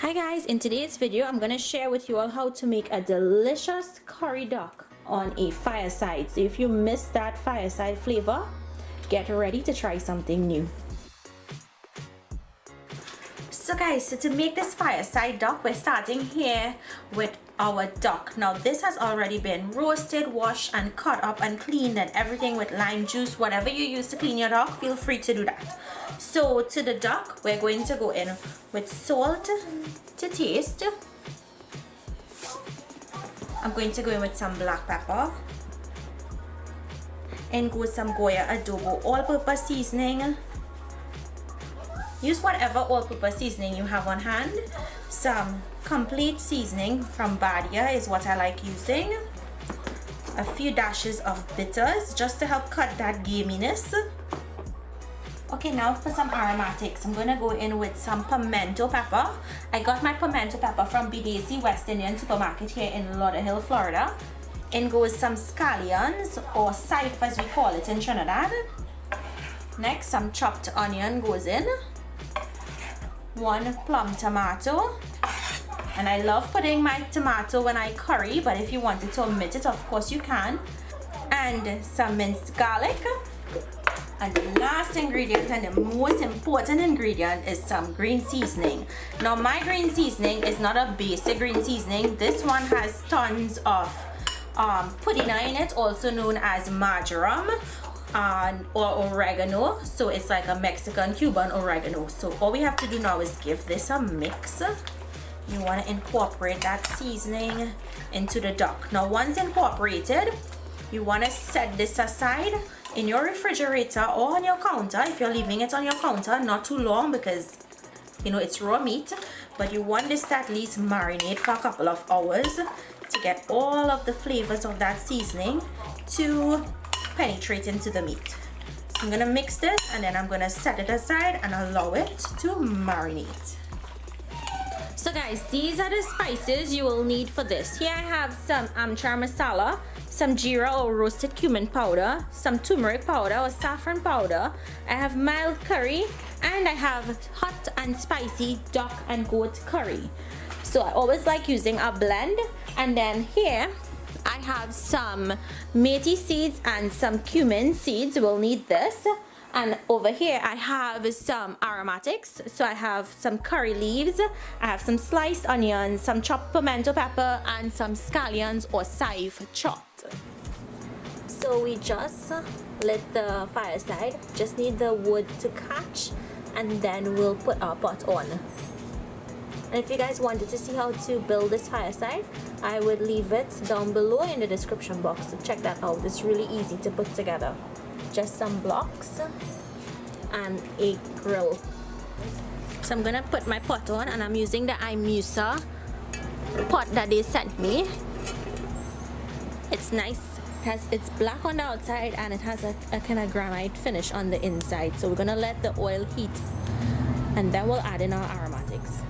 Hi guys, in today's video I'm going to share with you all how to make a delicious curry duck on a fireside. So if you missed that fireside flavor, get ready to try something new. So guys, so to make this fireside duck, we're starting here with our duck. Now this has already been roasted, washed and cut up and cleaned and everything with lime juice. Whatever you use to clean your duck, feel free to do that. So to the duck, we're going to go in with salt to taste. I'm going to go in with some black pepper. And go with some Goya adobo all-purpose seasoning. Use whatever all-purpose seasoning you have on hand. Some complete seasoning from Badia is what I like using. A few dashes of bitters just to help cut that gaminess. Okay, now for some aromatics. I'm gonna go in with some pimento pepper. I got my pimento pepper from BDC West Indian Supermarket here in Lauderhill, Florida. And go with some scallions, or sife as we call it in Trinidad. Next, some chopped onion goes in. 1 plum tomato. And I love putting my tomato when I curry, but if you wanted to omit it, of course you can. And some minced garlic. And the last ingredient and the most important ingredient is some green seasoning. Now my green seasoning is not a basic green seasoning. This one has tons of pudina in it, also known as marjoram or oregano. So it's like a Mexican Cuban oregano. So all we have to do now is give this a mix. You want to incorporate that seasoning into the duck. Now once incorporated, you want to set this aside in your refrigerator or on your counter. If you're leaving it on your counter, not too long because you know it's raw meat, but you want this to at least marinate for a couple of hours to get all of the flavors of that seasoning to penetrate into the meat. So I'm gonna mix this and then I'm gonna set it aside and allow it to marinate. So guys, these are the spices you will need for this. Here I have some amchar masala, some geera or roasted cumin powder, some turmeric powder or saffron powder. I have mild curry, and I have hot and spicy duck and goat curry. So I always like using a blend. And then here I have some methi seeds and some cumin seeds. We'll need this. And over here I have some aromatics. So I have some curry leaves, I have some sliced onions, some chopped pimento pepper, and some scallions or sife chopped. So we just lit the fireside, just need the wood to catch, and then we'll put our pot on. And if you guys wanted to see how to build this fireside, I would leave it down below in the description box, so check that out. It's really easy to put together. Just some blocks and a grill. So I'm gonna put my pot on, and I'm using the Imusa pot that they sent me. It's nice. It's black on the outside and it has a kind of granite finish on the inside. So we're gonna let the oil heat and then we'll add in our aromatics.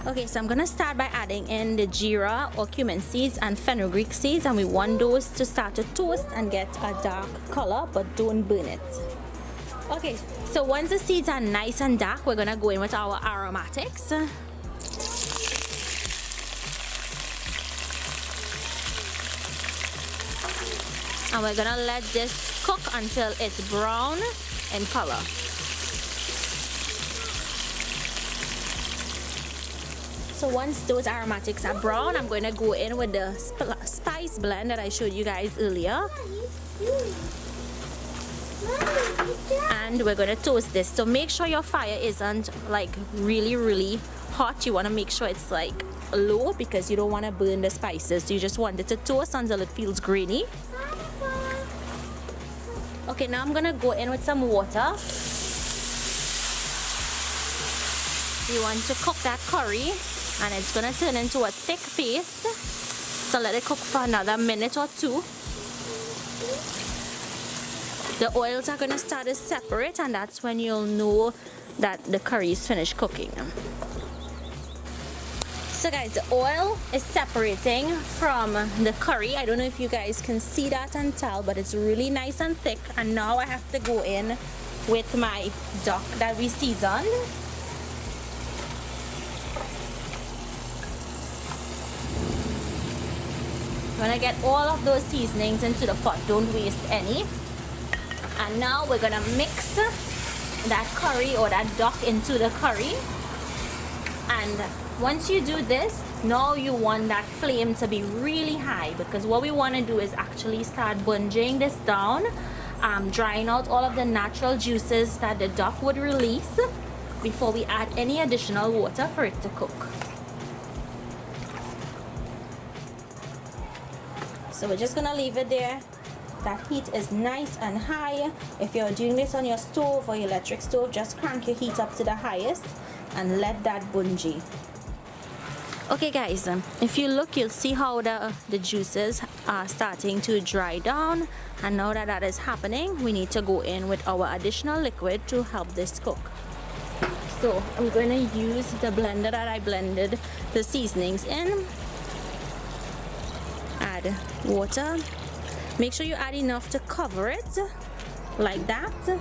Okay, so I'm gonna start by adding in the geera or cumin seeds and fenugreek seeds, and we want those to start to toast and get a dark color, but don't burn it. Okay, so once the seeds are nice and dark, we're gonna go in with our aromatics. And we're gonna let this cook until it's brown in color. So once those aromatics are brown, I'm going to go in with the spice blend that I showed you guys earlier. And we're going to toast this. So make sure your fire isn't like really hot. You want to make sure it's like low because you don't want to burn the spices. So you just want it to toast until it feels grainy. Okay, now I'm going to go in with some water. You want to cook that curry, and it's gonna turn into a thick paste. So let it cook for another minute or two. The oils are gonna start to separate, and that's when you'll know that the curry is finished cooking. So guys, the oil is separating from the curry. I don't know if you guys can see that and tell, but it's really nice and thick. And now I have to go in with my duck that we seasoned. gonna get all of those seasonings into the pot, don't waste any. And now we're gonna mix that curry or that duck into the curry. And once you do this, now you want that flame to be really high, because what we want to do is actually start bunging this down, drying out all of the natural juices that the duck would release before we add any additional water for it to cook. So we're just gonna leave it there. That heat is nice and high. If you're doing this on your stove or your electric stove, just crank your heat up to the highest and let that bungee. Okay guys, if you look, you'll see how the juices are starting to dry down, and now that that is happening, we need to go in with our additional liquid to help this cook. So I'm going to use the blender that I blended the seasonings in. Add water. Make sure you add enough to cover it, like that.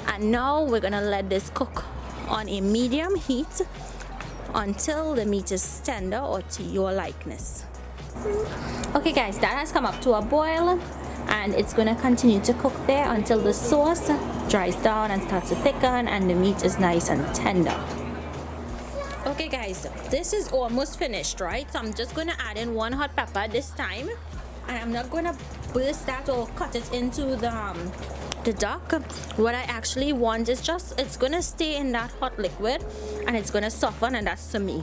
And now we're gonna let this cook on a medium heat until the meat is tender or to your likeness. Okay guys, that has come up to a boil, and it's going to continue to cook there until the sauce dries down and starts to thicken and the meat is nice and tender. Okay guys, this is almost finished, right? So I'm just going to add in 1 hot pepper this time, and I'm not going to burst that or cut it into the duck. What I actually want is just, it's gonna stay in that hot liquid and it's gonna soften, and that's to me.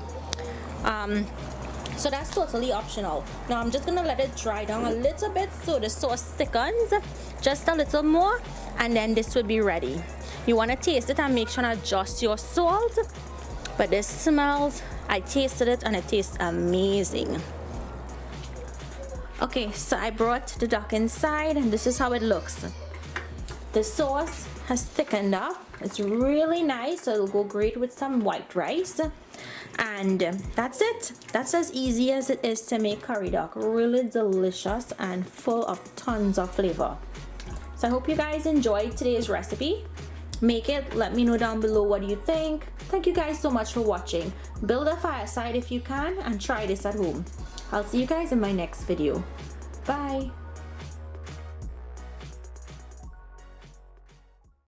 So that's totally optional. Now I'm just gonna let it dry down a little bit so the sauce thickens just a little more, and then this will be ready. You want to taste it and make sure to adjust your salt, but this smells, I tasted it and it tastes amazing. Okay, so I brought the duck inside and this is how it looks. The sauce has thickened up. It's really nice, so it'll go great with some white rice. And that's it. That's as easy as it is to make curry duck. Really delicious and full of tons of flavor. So I hope you guys enjoyed today's recipe. Make it, let me know down below what you think. Thank you guys so much for watching. Build a fireside if you can and try this at home. I'll see you guys in my next video. Bye.